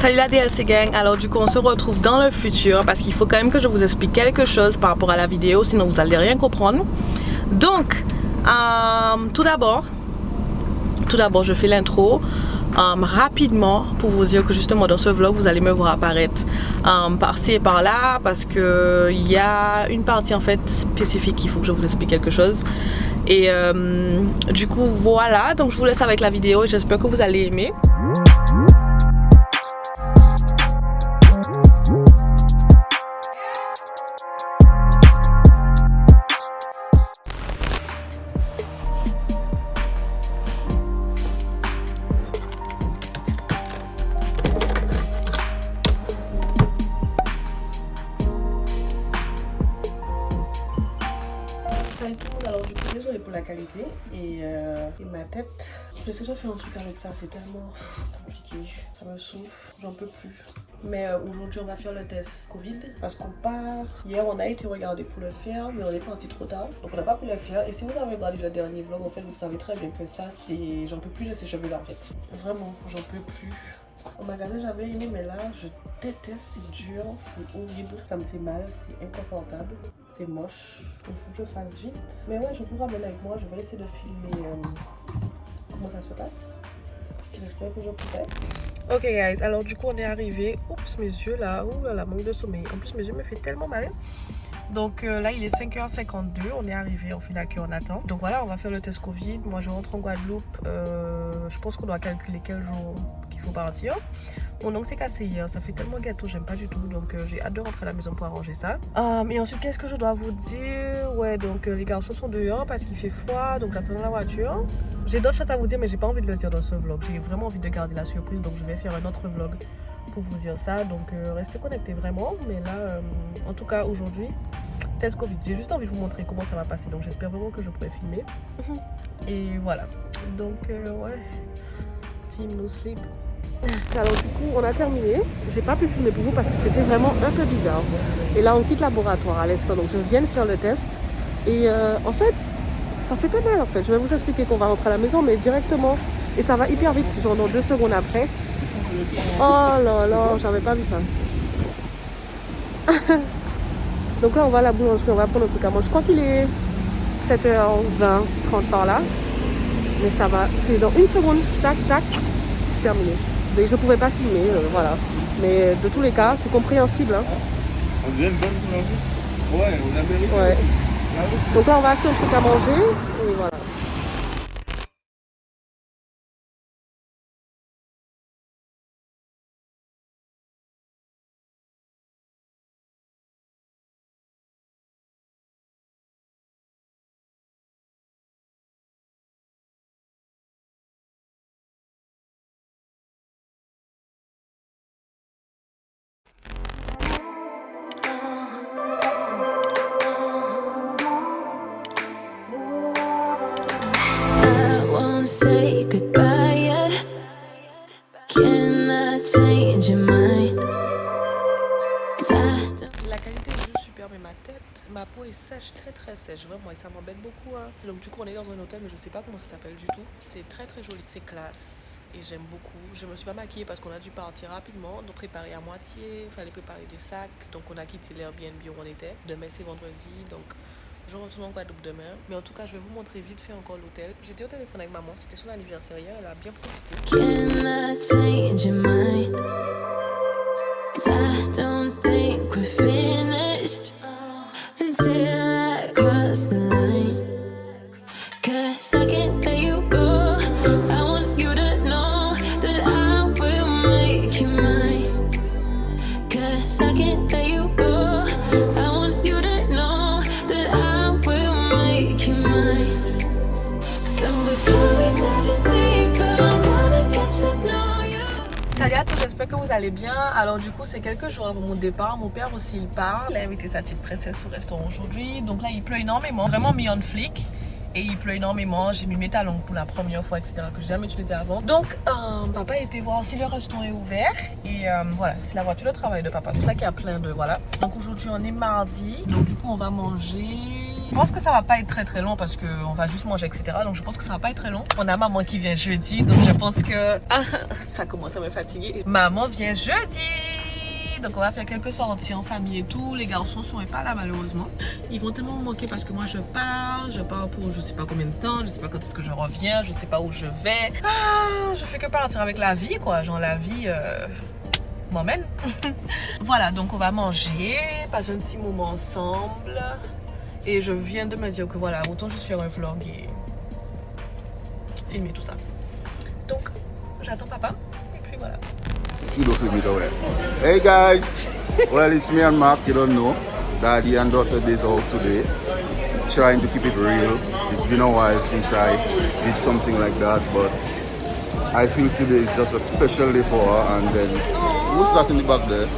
Salut la DLC gang, alors du coup on se retrouve dans le futur parce qu'il faut quand même que je vous explique quelque chose par rapport à la vidéo, sinon vous allez rien comprendre. Donc tout d'abord je fais l'intro rapidement pour vous dire que justement dans ce vlog vous allez me voir apparaître par-ci et par-là parce que il y a une partie en fait spécifique, il faut que je vous explique quelque chose. Et du coup voilà, donc je vous laisse avec la vidéo et j'espère que vous allez aimer. Salut tout le monde, alors du coup désolé pour la qualité et ma tête. Je sais que je vais faire un truc avec ça, c'est tellement compliqué, ça me saoule, j'en peux plus. Mais aujourd'hui on va faire le test Covid parce qu'on part. Hier on a été regarder pour le faire mais on est parti trop tard donc on n'a pas pu le faire. Et si vous avez regardé le dernier vlog en fait vous savez très bien que ça c'est... J'en peux plus de ces cheveux là en fait. Vraiment j'en peux plus. Au magasin j'avais aimé mais là je déteste, c'est dur, c'est horrible, ça me fait mal, c'est inconfortable, c'est moche. Il faut que je fasse vite. Mais ouais, je vous ramène avec moi, je vais essayer de filmer comment ça se passe. J'espère que je pourrai. Ok guys, alors du coup on est arrivé. Oups mes yeux là, ouh là là, manque de sommeil. En plus mes yeux me fait tellement mal. Donc là il est 5h52, on est arrivé, on fait la queue, on attend. Donc voilà, on va faire le test Covid. Moi je rentre en Guadeloupe, je pense qu'on doit calculer quel jour qu'il faut partir. Mon ongle s'est cassé hier, ça fait tellement gâteau, j'aime pas du tout. Donc j'ai hâte de rentrer à la maison pour arranger ça. Et ensuite qu'est-ce que je dois vous dire? Ouais, donc les garçons sont dehors parce qu'il fait froid, donc j'attends dans la voiture. J'ai d'autres choses à vous dire mais j'ai pas envie de le dire dans ce vlog. J'ai vraiment envie de garder la surprise, donc je vais faire un autre vlog pour vous dire ça. Donc restez connectés vraiment. Mais là, en tout cas aujourd'hui, test Covid. J'ai juste envie de vous montrer comment ça va passer. Donc j'espère vraiment que je pourrai filmer. Et voilà. Donc ouais, team no sleep. Alors du coup on a terminé. J'ai pas pu filmer pour vous parce que c'était vraiment un peu bizarre. Et là on quitte le laboratoire à l'instant. Donc je viens de faire le test. Et en fait ça fait pas mal en fait. Je vais vous expliquer qu'on va rentrer à la maison mais directement. Et ça va hyper vite, genre dans 2 secondes après. Oh là là, j'avais pas vu ça. Donc là on va à la boulangerie, on va prendre un truc à manger. Je crois qu'il est 7h20, 30 par là. Mais ça va, c'est dans 1 seconde, tac tac, c'est terminé. Donc je pouvais pas filmer, voilà. Mais de tous les cas, c'est compréhensible. Hein. On devient une bonne boulangerie. Ouais, on a mérité. Ouais. Donc là on va acheter un truc à manger et voilà. Say goodbye yet. Can I change your mind? La qualité est juste super, mais ma peau est sèche, très sèche, vraiment, et ça m'embête beaucoup. Hein. Donc du coup on est dans un hôtel, mais je sais pas comment ça s'appelle du tout. C'est très joli, c'est classe, et j'aime beaucoup. Je me suis pas maquillée parce qu'on a dû partir rapidement, donc préparer à moitié, il fallait préparer des sacs. Donc on a quitté l'Airbnb où on était. Demain c'est vendredi, donc je retourne en Guadeloupe demain. Mais en tout cas je vais vous montrer vite fait encore l'hôtel. J'étais au téléphone avec maman, c'était son anniversaire hier, elle a bien profité. Can I change your mind? 'Cause I don't think we're finished until I cross the line. 'Cause I can't let you go. I want you to know that I will make you mine. 'Cause I can't let you go. I want you to know that I will make you mine. So before we dive in deeper, I wanna get to know you. Salut à tous, j'espère que vous allez bien. Alors du coup c'est quelques jours avant mon départ. Mon père aussi il part. Il a invité sa petite princesse au restaurant aujourd'hui. Donc là il pleut énormément, vraiment mis en flic. Et il pleut énormément. J'ai mis mes talons pour la première fois, etc. que j'ai jamais utilisé avant. Donc papa était voir si le restaurant est ouvert. Et voilà, c'est la voiture de travail de papa. C'est pour ça qu'il y a plein de... Voilà. Donc aujourd'hui on est mardi. Donc du coup on va manger Je pense que ça va pas être très long parce qu'on va juste manger, etc. Donc je pense que ça va pas être très long. On a maman qui vient jeudi, donc je pense que ça commence à me fatiguer. Maman vient jeudi, donc on va faire quelques sorties en famille et tout. Les garçons sont pas là malheureusement. Ils vont tellement me manquer parce que moi je pars pour je sais pas combien de temps, je sais pas quand est-ce que je reviens, je sais pas où je vais. Je fais que partir avec la vie quoi, genre la vie m'emmène. Voilà, donc on va manger, passer un petit moment ensemble. Et je viens de me dire que voilà, autant juste faire un vlog et filmer tout ça. Donc, j'attends papa et puis voilà. You don't film it away. Hey guys, well it's me and Mark, you don't know. Daddy and daughter days out today. Trying to keep it real. It's been a while since I did something like that, but I feel today is just a special day for her. And then, who's that in the back there?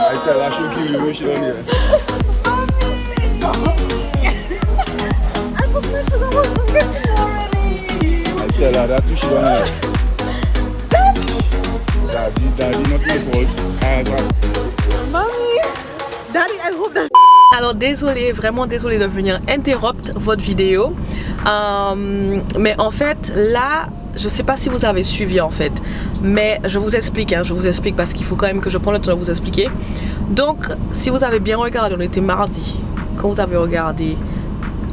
I tell her she'll give you she don't hear. I tell her that too she don't hear. Daddy, not my fault. Mommy, Daddy, I hope that... Alors désolée, vraiment désolée de venir interrompre votre vidéo. Mais en fait là, je sais pas si vous avez suivi en fait, mais je vous explique, je vous explique parce qu'il faut quand même que je prenne le temps de vous expliquer. Donc si vous avez bien regardé, on était mardi. Quand vous avez regardé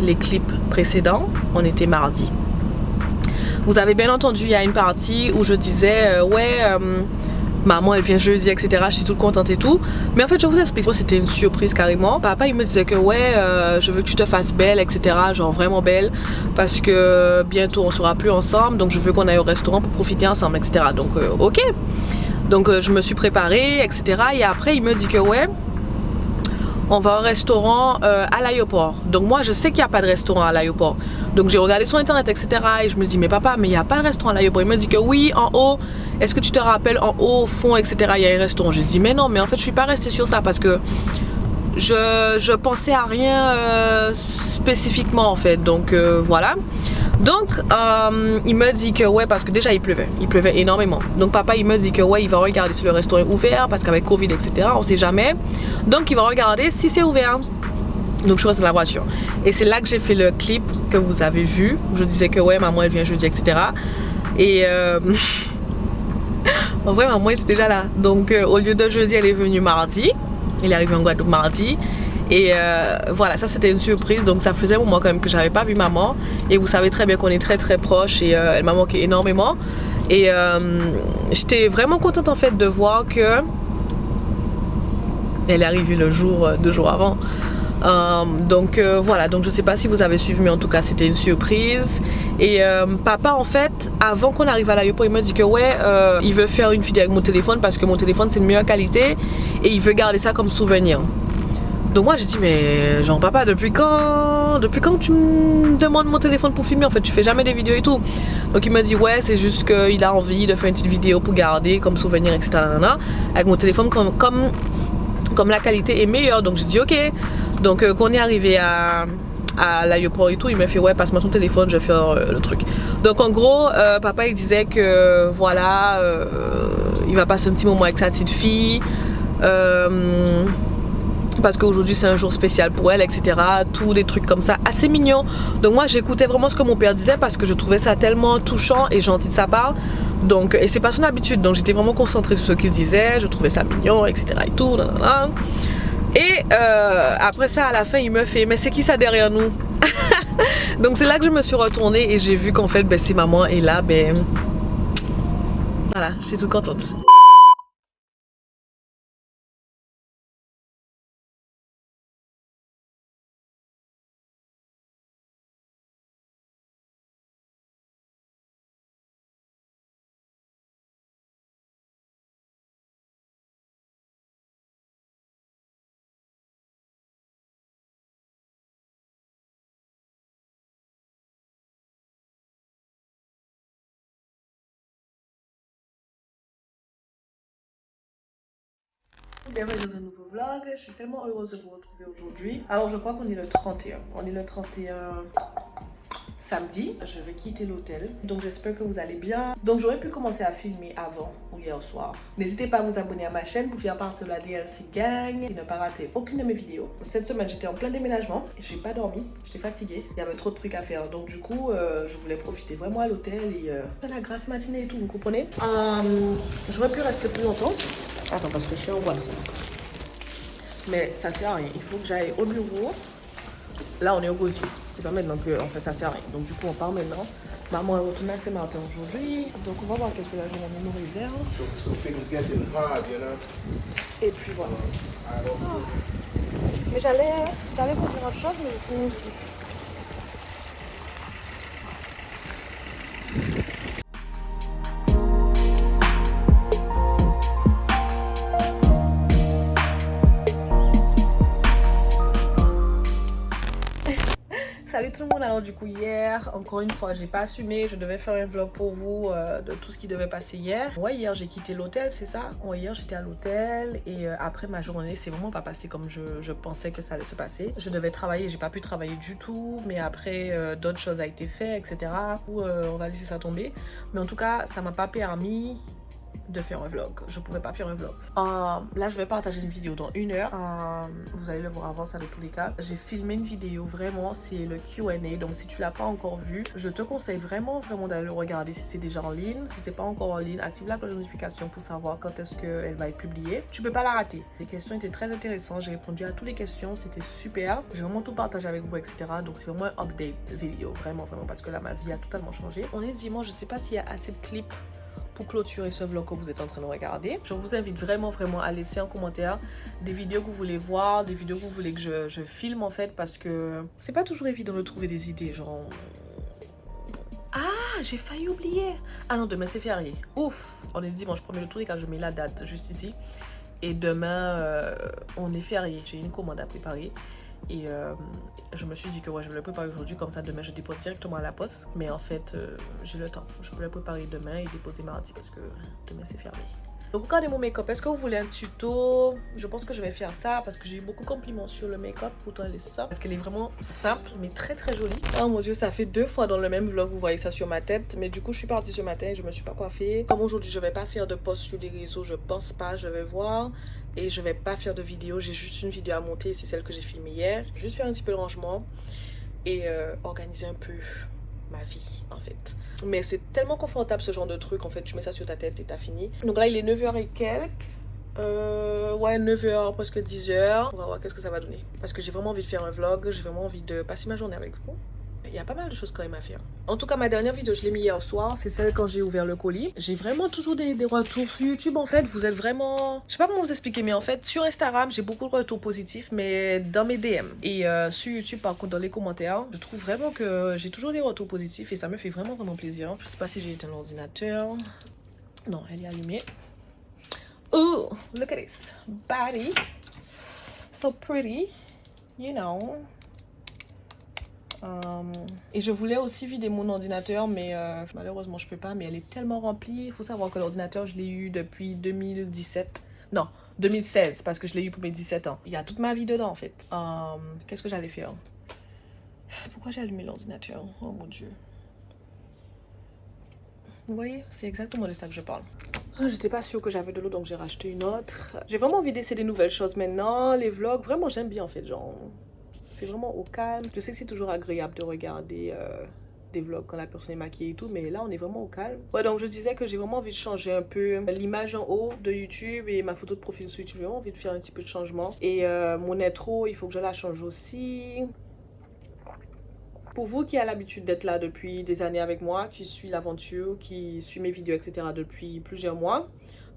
les clips précédents, on était mardi. Vous avez bien entendu, il y a une partie où je disais maman elle vient jeudi, etc. Je suis toute contente et tout. Mais en fait je vous explique, c'était une surprise carrément. Papa il me disait que je veux que tu te fasses belle, etc. Genre vraiment belle. Parce que bientôt on sera plus ensemble. Donc je veux qu'on aille au restaurant pour profiter ensemble, etc. Donc ok. Donc je me suis préparée, etc. Et après il me dit que on va au restaurant à l'aéroport. Donc moi je sais qu'il n'y a pas de restaurant à l'aéroport. Donc j'ai regardé sur internet, etc. Et je me dis mais papa, mais il n'y a pas de restaurant à l'aéroport. Il me dit que oui, en haut. Est-ce que tu te rappelles en haut, au fond, etc. il y a un restaurant. Je dis mais non, mais en fait je suis pas restée sur ça parce que je pensais à rien spécifiquement en fait. Donc voilà. Donc il me dit que parce que déjà il pleuvait énormément. Donc papa il me dit que il va regarder si le restaurant est ouvert parce qu'avec Covid, etc. on sait jamais. Donc il va regarder si c'est ouvert. Donc je reste dans la voiture. Et c'est là que j'ai fait le clip que vous avez vu. Je disais que maman elle vient jeudi, etc. Et en vrai maman était déjà là. Donc au lieu de jeudi elle est venue mardi. Elle est arrivée en Guadeloupe mardi. Et voilà, ça c'était une surprise. Donc ça faisait un moment quand même que j'avais pas vu maman. Et vous savez très bien qu'on est très très proches. Et elle m'a manqué énormément. Et j'étais vraiment contente en fait de voir que elle est arrivée le jour, 2 jours avant. Donc voilà, donc je sais pas si vous avez suivi, mais en tout cas c'était une surprise. Et papa en fait, avant qu'on arrive à l'aéroport, il me dit que il veut faire une vidéo avec mon téléphone parce que mon téléphone c'est de meilleure qualité et il veut garder ça comme souvenir. Donc moi j'ai dit mais genre papa, depuis quand tu me demandes mon téléphone pour filmer? En fait tu fais jamais des vidéos et tout. Donc il m'a dit c'est juste qu'il a envie de faire une petite vidéo pour garder comme souvenir, etc. avec mon téléphone comme la qualité est meilleure. Donc j'ai dit ok. Donc quand on est arrivé à l'aéroport et tout, il m'a fait passe-moi ton téléphone, je vais faire le truc. Donc en gros papa il disait que il va passer un petit moment avec sa petite fille parce qu'aujourd'hui c'est un jour spécial pour elle, etc. Tous des trucs comme ça assez mignons. Donc moi j'écoutais vraiment ce que mon père disait parce que je trouvais ça tellement touchant et gentil de sa part. Donc, et c'est pas son habitude, donc j'étais vraiment concentrée sur ce qu'il disait, je trouvais ça mignon, etc. et tout. Et après ça, à la fin, il me fait mais c'est qui ça derrière nous? Donc c'est là que je me suis retournée et j'ai vu qu'en fait c'est maman. Et là voilà, je suis toute contente. Bienvenue dans un nouveau vlog. Je suis tellement heureuse de vous retrouver aujourd'hui. Alors je crois qu'on est le 31. On est le 31 samedi. Je vais quitter l'hôtel. Donc j'espère que vous allez bien. Donc j'aurais pu commencer à filmer avant ou hier soir. N'hésitez pas à vous abonner à ma chaîne pour faire partie de la DLC Gang et ne pas rater aucune de mes vidéos. Cette semaine j'étais en plein déménagement. J'ai pas dormi. J'étais fatiguée. Il y avait trop de trucs à faire. Donc du coup je voulais profiter vraiment à l'hôtel et la grasse matinée et tout, vous comprenez. J'aurais pu rester plus longtemps. Attends, parce que je suis angoissée. Mais ça sert à rien. Il faut que j'aille au bureau. Là, on est au Gosier. C'est pas maintenant qu'on fait ça sert à rien. Donc, du coup, on part maintenant. Maman est retournée à Saint-Martin aujourd'hui. Donc, on va voir qu'est-ce que la journée nous réserve. Et puis, voilà. Mais j'allais vous dire autre chose, mais je sais même plus. Salut tout le monde, alors du coup hier, encore une fois, j'ai pas assumé, je devais faire un vlog pour vous de tout ce qui devait passer hier. Ouais, hier j'ai quitté l'hôtel, c'est ça? Ouais, hier j'étais à l'hôtel et après ma journée, c'est vraiment pas passé comme je pensais que ça allait se passer. Je devais travailler, j'ai pas pu travailler du tout, mais après d'autres choses a été fait, etc. On va laisser ça tomber. Mais en tout cas, ça m'a pas permis de faire un vlog. Je pouvais pas faire un vlog. Là, je vais partager une vidéo dans 1 heure. Vous allez le voir avant ça de tous les cas. J'ai filmé une vidéo, vraiment, c'est le Q&A. Donc, si tu l'as pas encore vu, je te conseille vraiment d'aller le regarder si c'est déjà en ligne. Si c'est pas encore en ligne, active la cloche de notification pour savoir quand est-ce qu'elle va être publiée. Tu peux pas la rater. Les questions étaient très intéressantes. J'ai répondu à toutes les questions. C'était super. J'ai vraiment tout partagé avec vous, etc. Donc, c'est vraiment un update vidéo. Vraiment, parce que là, ma vie a totalement changé. On est dimanche. Je sais pas s'il y a assez de clips pour clôturer ce vlog que vous êtes en train de regarder. Je vous invite vraiment à laisser en commentaire des vidéos que vous voulez voir, des vidéos que vous voulez que je filme en fait, parce que c'est pas toujours évident de trouver des idées, genre... Ah, j'ai failli oublier. Ah non, demain c'est férié. Ouf, on est dimanche 1er de tous les cas, je mets la date juste ici. Et demain, on est férié. J'ai une commande à préparer. Et je me suis dit que ouais, je vais le préparer aujourd'hui, comme ça demain je dépose directement à la poste. Mais en fait, j'ai le temps. Je peux le préparer demain et déposer mardi parce que demain c'est fermé. Donc regardez mon make-up. Est-ce que vous voulez un tuto? Je pense que je vais faire ça parce que j'ai eu beaucoup de compliments sur le make-up. Pourtant elle est simple. Parce qu'elle est vraiment simple mais très très jolie. Oh mon dieu, ça fait 2 fois dans le même vlog vous voyez ça sur ma tête. Mais du coup je suis partie ce matin et je me suis pas coiffée. Comme aujourd'hui je vais pas faire de post sur les réseaux, je pense pas, je vais voir. Et je vais pas faire de vidéo, j'ai juste une vidéo à monter, c'est celle que j'ai filmée hier. Juste faire un petit peu de rangement et organiser un peu ma vie en fait. Mais c'est tellement confortable ce genre de truc en fait, tu mets ça sur ta tête et t'as fini. Donc là il est 9h et quelques. Ouais 9h, presque 10h. On va voir qu'est-ce que ça va donner. Parce que j'ai vraiment envie de faire un vlog, j'ai vraiment envie de passer ma journée avec vous. Il y a pas mal de choses quand même à faire. En tout cas, ma dernière vidéo, je l'ai mis hier soir. C'est celle quand j'ai ouvert le colis. J'ai vraiment toujours des retours sur YouTube. En fait, vous êtes vraiment... Je sais pas comment vous expliquer, mais en fait, sur Instagram, j'ai beaucoup de retours positifs, mais dans mes DM. Et sur YouTube, par contre, dans les commentaires, je trouve vraiment que j'ai toujours des retours positifs et ça me fait vraiment plaisir. Je sais pas si j'ai éteint l'ordinateur. Non, elle est allumée. Oh, look at this. Body. So pretty. You know. Et je voulais aussi vider mon ordinateur mais malheureusement je peux pas, mais elle est tellement remplie. Il faut savoir que l'ordinateur je l'ai eu depuis 2017, non 2016 parce que je l'ai eu pour mes 17 ans. Il y a toute ma vie dedans en fait. Qu'est-ce que j'allais faire? Pourquoi j'ai allumé l'ordinateur? Oh mon dieu. Vous voyez, c'est exactement de ça que je parle. J'étais pas sûre que j'avais de l'eau donc j'ai racheté une autre. J'ai vraiment envie d'essayer des nouvelles choses maintenant. Les vlogs, vraiment j'aime bien en fait, genre... C'est vraiment au calme. Je sais que c'est toujours agréable de regarder des vlogs quand la personne est maquillée et tout, mais là on est vraiment au calme. Ouais, donc je disais que j'ai vraiment envie de changer un peu l'image en haut de YouTube et ma photo de profil sur YouTube. J'ai vraiment envie de faire un petit peu de changement. Et mon intro, il faut que je la change aussi. Pour vous qui avez l'habitude d'être là depuis des années avec moi, qui suit l'aventure, qui suit mes vidéos, etc. depuis plusieurs mois.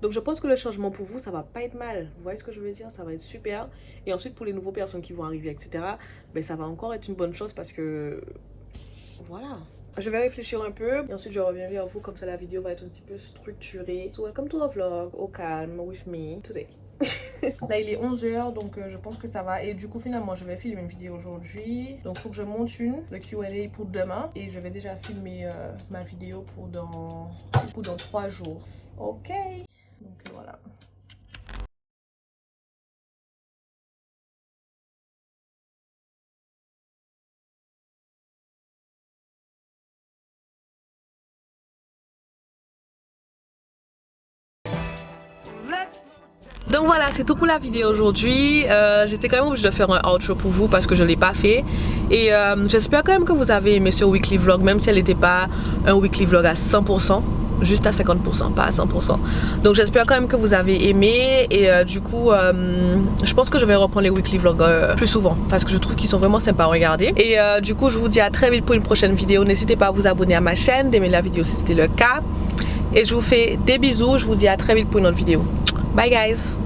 Donc je pense que le changement pour vous, ça va pas être mal. Vous voyez ce que je veux dire? Ça va être super. Et ensuite pour les nouvelles personnes qui vont arriver, etc. Ben ça va encore être une bonne chose parce que... Voilà. Je vais réfléchir un peu. Et ensuite je reviens vers vous. Comme ça la vidéo va être un petit peu structurée. So welcome to a vlog au calme with me today. Là il est 11h donc je pense que ça va. Et du coup finalement je vais filmer une vidéo aujourd'hui. Donc il faut que je monte le Q&A pour demain. Et je vais déjà filmer ma vidéo pour dans 3 jours. Ok. Donc voilà. Donc voilà, c'est tout pour la vidéo aujourd'hui. J'étais quand même obligée de faire un outro pour vous parce que je ne l'ai pas fait. Et j'espère quand même que vous avez aimé ce weekly vlog, même si elle n'était pas un weekly vlog à 100%, juste à 50%, pas à 100%. Donc j'espère quand même que vous avez aimé. Et du coup, je pense que je vais reprendre les weekly vlogs plus souvent parce que je trouve qu'ils sont vraiment sympas à regarder. Et du coup, je vous dis à très vite pour une prochaine vidéo. N'hésitez pas à vous abonner à ma chaîne, d'aimer la vidéo si c'était le cas. Et je vous fais des bisous. Je vous dis à très vite pour une autre vidéo. Bye guys!